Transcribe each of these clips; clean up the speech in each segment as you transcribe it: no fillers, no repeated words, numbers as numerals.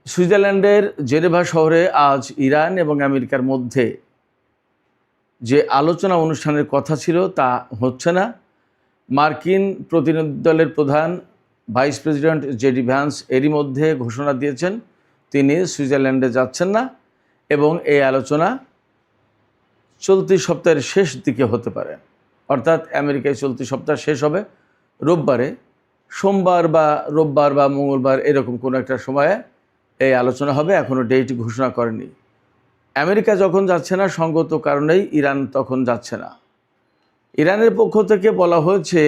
সুইজারল্যান্ডের জেনেভা শহরে আজ ইরান এবং আমেরিকার মধ্যে যে আলোচনা অনুষ্ঠানের কথা ছিল তা হচ্ছে না। মার্কিন প্রতিনিধি দলের প্রধান ভাইস প্রেসিডেন্ট জেডি ভ্যান্স এরই মধ্যে ঘোষণা দিয়েছেন তিনি সুইজারল্যান্ডে যাচ্ছেন না এবং এই আলোচনা চলতি সপ্তাহের শেষ দিকে হতে পারে, অর্থাৎ আমেরিকায় চলতি সপ্তাহ শেষ হবে রোববারে, সোমবার বা রোববার বা মঙ্গলবার এরকম কোনো একটা সময়ে এই আলোচনা হবে। এখনও ডেট ঘোষণা করেনি। আমেরিকা যখন যাচ্ছে না সঙ্গত কারণেই ইরান তখন যাচ্ছে না। ইরানের পক্ষ থেকে বলা হয়েছে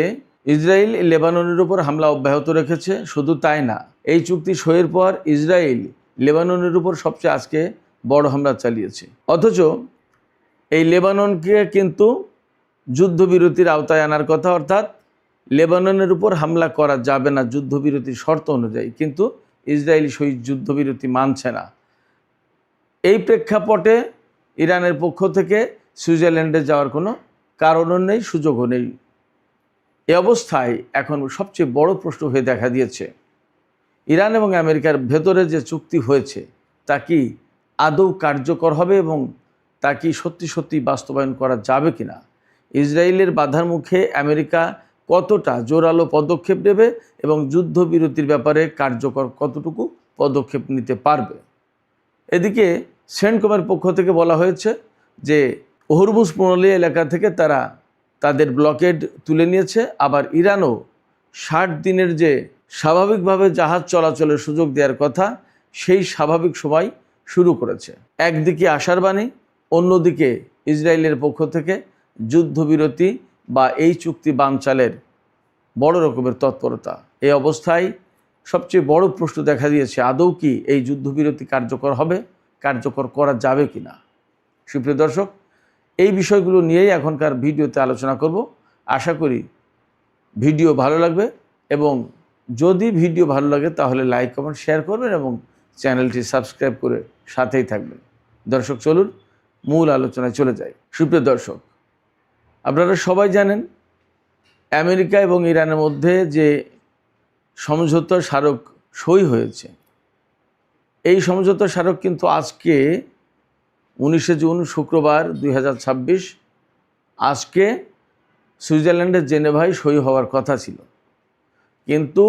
ইসরায়েল লেবাননের উপর হামলা অব্যাহত রেখেছে। শুধু তাই না, এই চুক্তি সইয়ের পর ইসরায়েল লেবাননের উপর সবচেয়ে আজকে বড় হামলা চালিয়েছে। অথচ এই লেবাননকে কিন্তু যুদ্ধবিরতির আওতায় আনার কথা, অর্থাৎ লেবাননের উপর হামলা করা যাবে না যুদ্ধবিরতির শর্ত অনুযায়ী, কিন্তু ইসরায়েল সেই যুদ্ধবিরতি মানছে না। এই প্রেক্ষাপটে ইরানের পক্ষ থেকে সুইজারল্যান্ডে যাওয়ার কোনো কারণও নেই, সুযোগও নেই। এ অবস্থায় এখন সবচেয়ে বড় প্রশ্ন হয়ে দেখা দিয়েছে, ইরান এবং আমেরিকার ভেতরে যে চুক্তি হয়েছে তা কি আদৌ কার্যকর হবে এবং তা কি সত্যি সত্যি বাস্তবায়ন করা যাবে কিনা। ইসরায়েলের বাধার মুখে আমেরিকা কতটা জোরালো পদক্ষেপ নেবে এবং যুদ্ধবিরতির ব্যাপারে কার্যকর কতটুকু পদক্ষেপ নিতে পারবে। এদিকে সেন্টকমের পক্ষ থেকে বলা হয়েছে যে হরমুজ প্রণালী এলাকা থেকে তারা তাদের ব্লকেড তুলে নিয়েছে। আবার ইরানও 60 দিনের যে স্বাভাবিকভাবে জাহাজ চলাচলের সুযোগ দেওয়ার কথা সেই স্বাভাবিক সময় শুরু করেছে। একদিকে আশার বাণী, অন্যদিকে ইসরায়েলের পক্ষ থেকে যুদ্ধবিরতি বা এই চুক্তি বানচালের বড় রকমের তৎপরতা। এই অবস্থায় সবচেয়ে বড় প্রশ্ন দেখা দিয়েছে, আদৌ কি এই যুদ্ধবিরতি কার্যকর হবে, কার্যকর করা যাবে কি না। সুপ্রিয় দর্শক, এই বিষয়গুলো নিয়েই এখনকার ভিডিওতে আলোচনা করব। আশা করি ভিডিও ভালো লাগবে এবং যদি ভিডিও ভালো লাগে তাহলে লাইক কমেন্ট শেয়ার করবেন এবং চ্যানেলটি সাবস্ক্রাইব করে সাথেই থাকবেন। দর্শক, চলুন মূল আলোচনায় চলে যাই। সুপ্রিয় দর্শক, আপনারা সবাই জানেন আমেরিকা এবং ইরানের মধ্যে যে সমঝোতা স্মারক সই হয়েছে, এই সমঝোতা স্মারক কিন্তু আজকে 19শে জুন শুক্রবার 2026 আজকে সুইজারল্যান্ডের জেনেভায় সই হওয়ার কথা ছিল। কিন্তু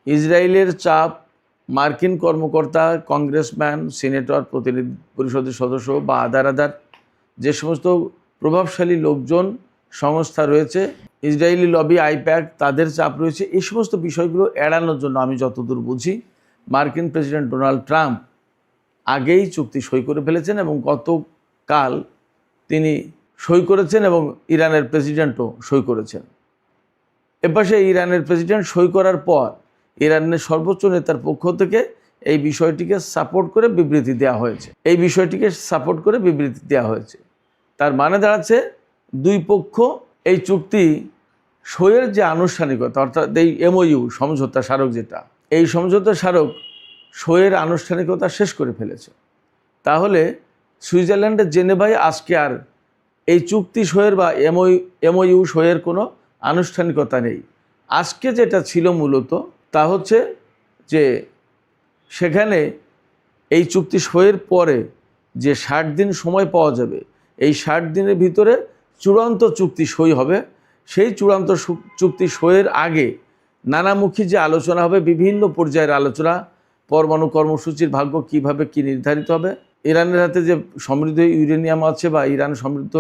ইসরায়েলের চাপ, মার্কিন কর্মকর্তা, কংগ্রেসম্যান, সিনেটর, প্রতিনিধি পরিষদের সদস্য বা আদার যে সমস্ত প্রভাবশালী লোকজন, সংস্থা রয়েছে, ইসরায়েলি লবি, আইপ্যাক, তাদের চাপ রয়েছে। এই সমস্ত বিষয়গুলো এড়ানোর জন্য আমি যতদূর বুঝি মার্কিন প্রেসিডেন্ট ডোনাল্ড ট্রাম্প আগেই চুক্তি সই করে ফেলেছেন এবং গতকাল তিনি সই করেছেন এবং ইরানের প্রেসিডেন্টও সই করেছেন। এপাশে ইরানের প্রেসিডেন্ট সই করার পর ইরানের সর্বোচ্চ নেতার পক্ষ থেকে এই বিষয়টিকে সাপোর্ট করে বিবৃতি দেওয়া হয়েছে। এই বিষয়টিকে সাপোর্ট করে বিবৃতি দেওয়া হয়েছে। তার মানে দাঁড়াচ্ছে দুই পক্ষ এই চুক্তি সইয়ের যে আনুষ্ঠানিকতা, অর্থাৎ এই এমওইউ সমঝোতা স্মারক, যেটা এই সমঝোতা স্মারক সইয়ের আনুষ্ঠানিকতা শেষ করে ফেলেছে। তাহলে সুইজারল্যান্ডের জেনেভায় আজকে আর এই চুক্তি সইয়ের বা এমওইউ সইয়ের কোনো আনুষ্ঠানিকতা নেই। আজকে যেটা ছিল মূলত তা হচ্ছে যে সেখানে এই চুক্তি সইয়ের পরে যে 60 দিন সময় পাওয়া যাবে, এই 60 দিনের ভিতরে চূড়ান্ত চুক্তি সই হবে। সেই চূড়ান্ত চুক্তি সইয়ের আগে নানামুখী যে আলোচনা হবে, বিভিন্ন পর্যায়ের আলোচনা, পরমাণু কর্মসূচির ভাগ্য কীভাবে কী নির্ধারিত হবে, ইরানের হাতে যে সমৃদ্ধ ইউরেনিয়াম আছে বা ইরান সমৃদ্ধ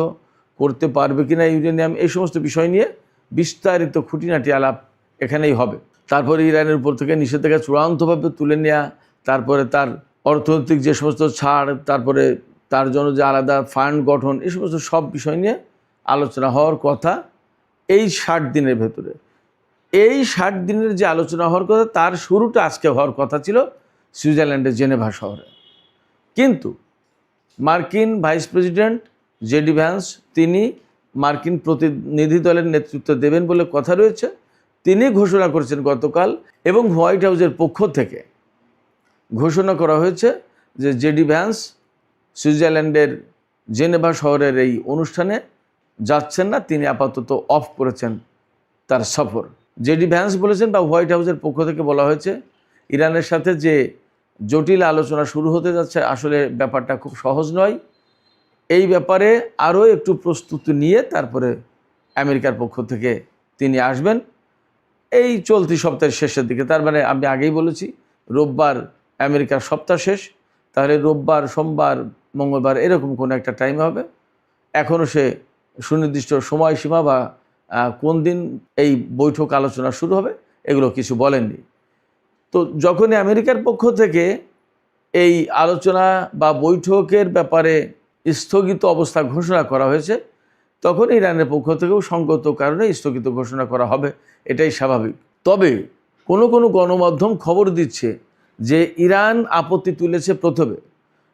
করতে পারবে কিনা ইউরেনিয়াম, এই সমস্ত বিষয় নিয়ে বিস্তারিত খুঁটিনাটি আলাপ এখানেই হবে। তারপরে ইরানের উপর থেকে নিষেধাজ্ঞা চূড়ান্তভাবে তুলে নেওয়া, তারপরে তার অর্থনৈতিক যে সমস্ত ছাড়, তারপরে তার জন্য যে আলাদা ফান্ড গঠন, এই সমস্ত সব বিষয় নিয়ে আলোচনা হওয়ার কথা এই 60 দিনের ভেতরে। এই 60 দিনের যে আলোচনা হওয়ার কথা তার শুরুটা আজকে হওয়ার কথা ছিল সুইজারল্যান্ডের জেনেভা শহরে। কিন্তু মার্কিন ভাইস প্রেসিডেন্ট জেডি ভ্যান্স তিনি মার্কিন প্রতিনিধি দলের নেতৃত্ব দেবেন বলে কথা রয়েছে। তিনি ঘোষণা করেছেন গতকাল এবং হোয়াইট হাউসের পক্ষ থেকে ঘোষণা করা হয়েছে যে জেডি ভ্যান্স সুইজারল্যান্ডের জেনেভা শহরের এই অনুষ্ঠানে যাচ্ছেন না, তিনি আপাতত অফ করেছেন তার সফর। জেডি ভ্যান্স বলেছেন বা হোয়াইট হাউসের পক্ষ থেকে বলা হয়েছে ইরানের সাথে যে জটিল আলোচনা শুরু হতে যাচ্ছে। আসলে ব্যাপারটা খুব সহজ নয়। এই ব্যাপারে আরও একটু প্রস্তুতি নিয়ে তারপরে আমেরিকার পক্ষ থেকে তিনি আসবেন এই চলতি সপ্তাহের শেষের দিকে। তার মানে আমি আগেই বলেছি রোববার আমেরিকার সপ্তাহ শেষ, তাহলে রোববার, সোমবার, মঙ্গলবার এরকম কোনো একটা টাইম হবে। এখনও সে সুনির্দিষ্ট সময়সীমা বা কোন দিন এই বৈঠক আলোচনা শুরু হবে এগুলো কিছু বলেননি। তো যখনই আমেরিকার পক্ষ থেকে এই আলোচনা বা বৈঠকের ব্যাপারে স্থগিত অবস্থা ঘোষণা করা হয়েছে, তখন ইরানের পক্ষ থেকেও সঙ্গত কারণে স্থগিত ঘোষণা করা হবে, এটাই স্বাভাবিক। তবে কোনো কোনো গণমাধ্যম খবর দিচ্ছে যে ইরান আপত্তি তুলেছে প্রথমে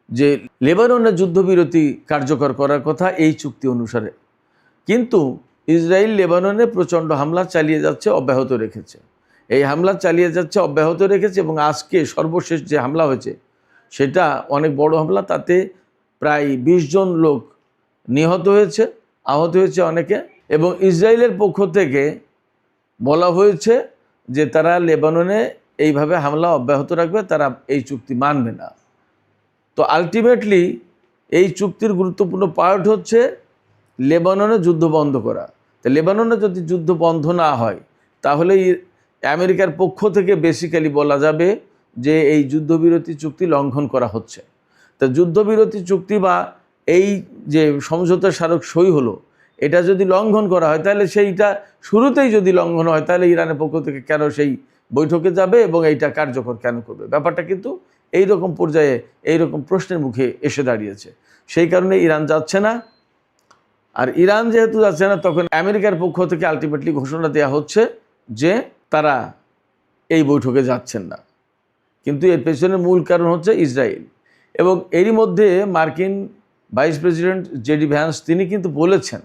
যে লেবাননের যুদ্ধবিরতি কার্যকর করার কথা এই চুক্তি অনুসারে, কিন্তু ইসরায়েল লেবাননে প্রচণ্ড হামলা চালিয়ে যাচ্ছে, অব্যাহত রেখেছে। এই হামলা চালিয়ে যাচ্ছে, অব্যাহত রেখেছে এবং আজকে সর্বশেষ যে হামলা হয়েছে সেটা অনেক বড় হামলা। তাতে প্রায় 20 জন লোক নিহত হয়েছে, আহত হয়েছে অনেকে। এবং ইসরায়েলের পক্ষ থেকে বলা হয়েছে যে তারা লেবাননে এইভাবে হামলা অব্যাহত রাখবে, তারা এই চুক্তি মানবে না। তো আলটিমেটলি এই চুক্তির গুরুত্বপূর্ণ পার্ট হচ্ছে লেবাননে যুদ্ধ বন্ধ করা। তো লেবাননে যদি যুদ্ধ বন্ধ না হয় তাহলে আমেরিকার পক্ষ থেকে বেসিক্যালি বলা যাবে যে এই যুদ্ধবিরতি চুক্তি লঙ্ঘন করা হচ্ছে। তো যুদ্ধবিরতি চুক্তি বা এই যে সমঝোতা স্মারক সই হলো, এটা যদি লঙ্ঘন করা হয় তাহলে সেইটা শুরুতেই যদি লঙ্ঘন হয় তাহলে ইরানের পক্ষ থেকে কেন সেই বৈঠকে যাবে এবং এইটা কার্যকর কেন করবে? ব্যাপারটা কিন্তু এই রকম পর্যায়ে এই রকম প্রশ্নের মুখে এসে দাঁড়িয়েছে। সেই কারণে ইরান যাচ্ছে না। আর ইরান যেহেতু যাচ্ছে না, তখন আমেরিকার পক্ষ থেকে আলটিমেটলি ঘোষণা দেওয়া হচ্ছে যে তারা এই বৈঠকে যাচ্ছেন না। কিন্তু এর পেছনের মূল কারণ হচ্ছে ইসরায়েল। এবং এরই মধ্যে মার্কিন ভাইস প্রেসিডেন্ট জেডি ভ্যান্স তিনি কিন্তু বলেছেন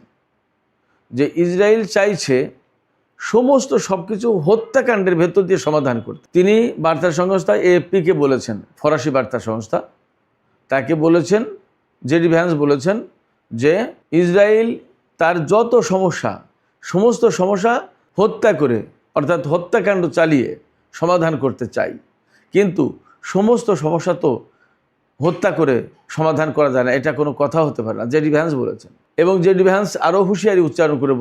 যে ইসরায়েল চাইছে সমস্ত সব কিছু হত্যাকাণ্ডের ভেতর দিয়ে সমাধান করতে। তিনি বার্তা সংস্থা এএফপিকে বলেছেন, ফরাসি বার্তা সংস্থা, তাকে বলেছেন, জেডি ভ্যান্স বলেছেন যে ইসরায়েল তার যত সমস্যা সমস্ত সমস্যা হত্যা করে অর্থাৎ হত্যাকাণ্ড চালিয়ে সমাধান করতে চাই, কিন্তু সমস্ত সমস্যা তো হত্যা করে সমাধান করা যায় না, এটা কোনো কথা হতে পারে না, জেডি ভ্যান্স বলেছেন। এবং জেডি ভ্যান্স আরও হুঁশিয়ারি উচ্চারণ করে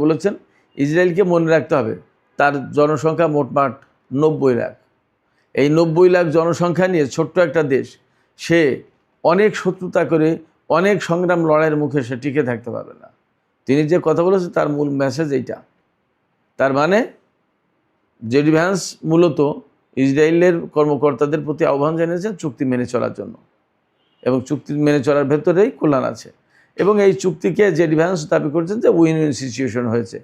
বলেছেন ইসরায়েলকে মনে রাখতে হবে তার জনসংখ্যা মোটমাট 90 লাখ। এই 90 লাখ জনসংখ্যা নিয়ে ছোট্ট একটা দেশ, সে অনেক শত্রুতা করে অনেক সংগ্রাম লড়াইয়ের মুখে সে টিকে থাকতে পারবে না। তিনি যে কথা বলেছেন তার মূল মেসেজ এইটা। তার মানে জেডি ভ্যান্স মূলত ইসরায়েলের কর্মকর্তাদের প্রতি আহ্বান জানিয়েছেন চুক্তি মেনে চলার জন্য, এবং চুক্তি মেনে চলার ভেতরেই কল্যাণ আছে। এবং এই চুক্তিকে জেডি ভ্যান্স দাবি করছেন যে উইন উইন সিচুয়েশন হয়েছে,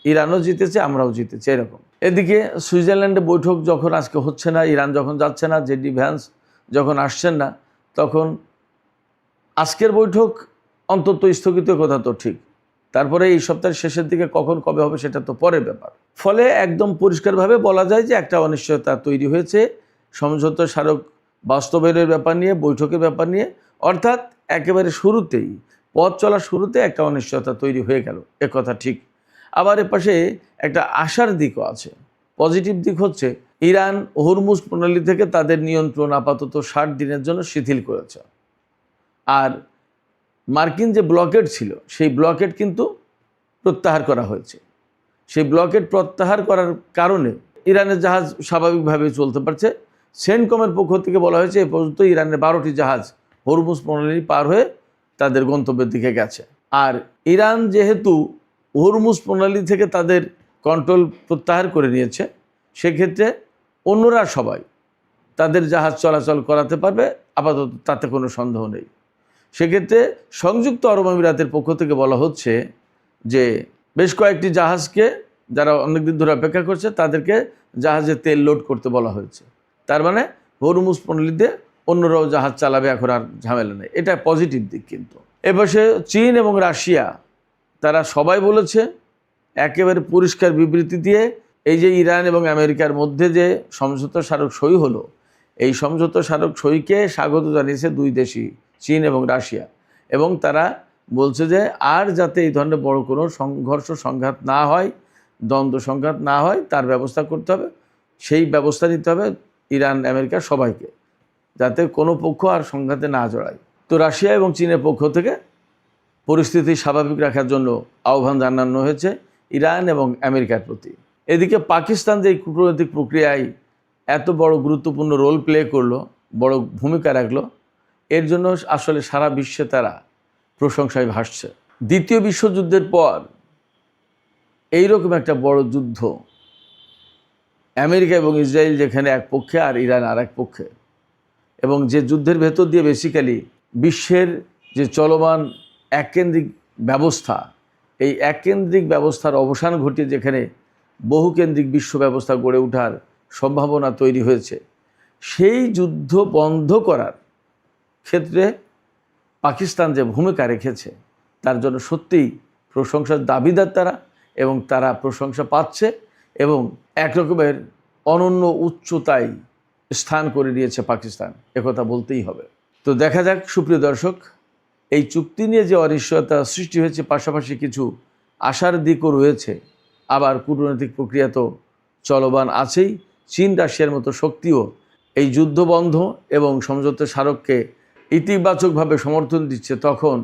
ইরানও জিতেছে আমরাও জিতেছি এরকম। এদিকে সুইজারল্যান্ডে বৈঠক যখন আজকে হচ্ছে না, ইরান যখন যাচ্ছে না, জেডি ভ্যান্স যখন আসছেন না, তখন আজকের বৈঠক অন্তত স্থগিত কথা তো ঠিক, তারপরে এই সপ্তাহের শেষের দিকে কখন কবে হবে সেটা তো পরের ব্যাপার। ফলে একদম পরিষ্কারভাবে বলা যায় যে একটা অনিশ্চয়তা তৈরি হয়েছে সমঝোতা স্মারক বাস্তবায়নের ব্যাপার নিয়ে, বৈঠকের ব্যাপার নিয়ে। অর্থাৎ একেবারে শুরুতেই, পথ চলার শুরুতে একটা অনিশ্চয়তা তৈরি হয়ে গেল, কথা ঠিক। আবার এপাশে একটা আশার দিকও আছে। পজিটিভ দিক হচ্ছে ইরান হরমুজ প্রণালী থেকে তাদের নিয়ন্ত্রণ আপাতত 60 দিনের জন্য শিথিল করেছে। আর মার্কিন যে ব্লকেড ছিল সেই ব্লকেড কিন্তু প্রত্যাহার করা হয়েছে। সেই ব্লকেড প্রত্যাহার করার কারণে ইরানের জাহাজ স্বাভাবিকভাবে চলতে পারছে। সেন্টকমের পক্ষ থেকে বলা হয়েছে এ পর্যন্ত ইরানের 12টি জাহাজ হরমুজ প্রণালী পার হয়ে তাদের গন্তব্যের দিকে গেছে। আর ইরান যেহেতু হরমুজ প্রণালী থেকে তাদের কন্ট্রোল প্রত্যাহার করে নিয়েছে, সেক্ষেত্রে অন্যরা সবাই তাদের জাহাজ চলাচল করাতে পারবে, আপাতত তাতে কোনো সন্দেহ নেই। সেক্ষেত্রে সংযুক্ত আরব আমিরাতের পক্ষ থেকে বলা হচ্ছে যে বেশ কয়েকটি জাহাজকে, যারা অনেকদিন ধরে অপেক্ষা করছে, তাদেরকে জাহাজে তেল লোড করতে বলা হয়েছে। তার মানে হরমুজ প্রণালীতে অন্যরাও জাহাজ চালাবে, এখন আর ঝামেলা নেই। এটা পজিটিভ দিক। কিন্তু এপাশে চীন এবং রাশিয়া তারা সবাই বলেছে একেবারে পরিষ্কার বিবৃতি দিয়ে, এই যে ইরান এবং আমেরিকার মধ্যে যে সমঝোতা স্মারক সই হলো, এই সমঝোতা স্মারক সইকে স্বাগত জানিয়েছে দুই দেশই, চীন এবং রাশিয়া। এবং তারা বলছে যে আর যাতে এই ধরনের বড় কোনো সংঘর্ষ সংঘাত না হয়, দ্বন্দ্ব সংঘাত না হয়, তার ব্যবস্থা করতে হবে। সেই ব্যবস্থা নিতে হবে ইরান আমেরিকা সবাইকে, যাতে কোনো পক্ষ আর সংঘাতে না জড়ায়। তো রাশিয়া এবং চীনের পক্ষ থেকে পরিস্থিতি স্বাভাবিক রাখার জন্য আহ্বান জানানো হয়েছে ইরান এবং আমেরিকার প্রতি। এদিকে পাকিস্তান যে কূটনৈতিক প্রক্রিয়ায় এত বড় গুরুত্বপূর্ণ রোল প্লে করলো, বড় ভূমিকা রাখলো, এর জন্য আসলে সারা বিশ্বে তারা প্রশংসায় ভাসছে। দ্বিতীয় বিশ্বযুদ্ধের পর এইরকম একটা বড় যুদ্ধ, আমেরিকা এবং ইসরায়েল যেখানে এক পক্ষে আর ইরান আর এক পক্ষে, এবং যে যুদ্ধের ভেতর দিয়ে বেসিক্যালি বিশ্বের যে চলমান এককেন্দ্রিক ব্যবস্থা, এই এককেন্দ্রিক ব্যবস্থার অবসান ঘটিয়ে যেখানে বহুকেন্দ্রিক বিশ্ব ব্যবস্থা গড়ে ওঠার সম্ভাবনা তৈরি হয়েছে, সেই যুদ্ধ বন্ধ করার ক্ষেত্রে পাকিস্তান যে ভূমিকা রেখেছে তার জন্য সত্যিই প্রশংসার দাবিদার তারা, এবং তারা প্রশংসা পাচ্ছে এবং একরকমের অনন্য উচ্চতায় স্থান করে নিয়েছে পাকিস্তান, একথা বলতেই হবে। তো দেখা যাক সুপ্রিয় দর্শক, এই চুক্তি নিয়ে যে অনিশ্চয়তা সৃষ্টি হয়েছে, পাশাপাশি কিছু আশার দিকও রয়েছে, আবার কূটনৈতিক প্রক্রিয়া তো চলমান আছেই। চীন রাশিয়ার মতো শক্তিও এই যুদ্ধ বন্ধ এবং সমঝোতা স্মারককে ইতিবাচকভাবে সমর্থন দিচ্ছে, তখন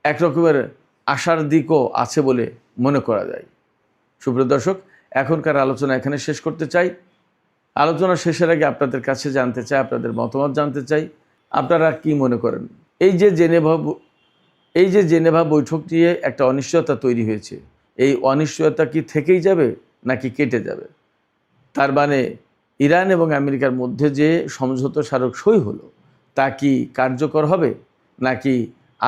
একরকমের আশার দিকও আছে বলে মনে করা যায়। সুপ্রিয় দর্শক, এখনকার আলোচনা এখানে শেষ করতে চাই। আলোচনা শেষের আগে আপনাদের কাছে জানতে চাই, আপনাদের মতামত জানতে চাই, আপনারা কি মনে করেন এই যে জেনেভা বৈঠক নিয়ে একটা অনিশ্চয়তা তৈরি হয়েছে, এই অনিশ্চয়তা কি থেকেই যাবে নাকি কেটে যাবে? তার মানে ইরান এবং আমেরিকার মধ্যে যে সমঝোতা স্মারক সই হলো, তা কি কার্যকর হবে নাকি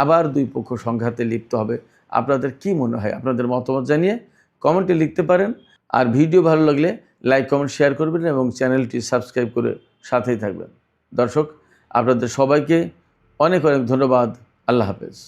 আবার দুই পক্ষ সংঘাতে লিপ্ত হবে? আপনাদের কি মনে হয়? আপনাদের মতামত জানিয়ে কমেন্টে লিখতে পারেন। আর ভিডিও ভালো লাগলে লাইক, কমেন্ট, শেয়ার করবেন এবং চ্যানেলটি সাবস্ক্রাইব করে সাথেই থাকবেন। দর্শক, আপনাদের সবাইকে অনেক অনেক ধন্যবাদ। আল্লাহ হাফেজ।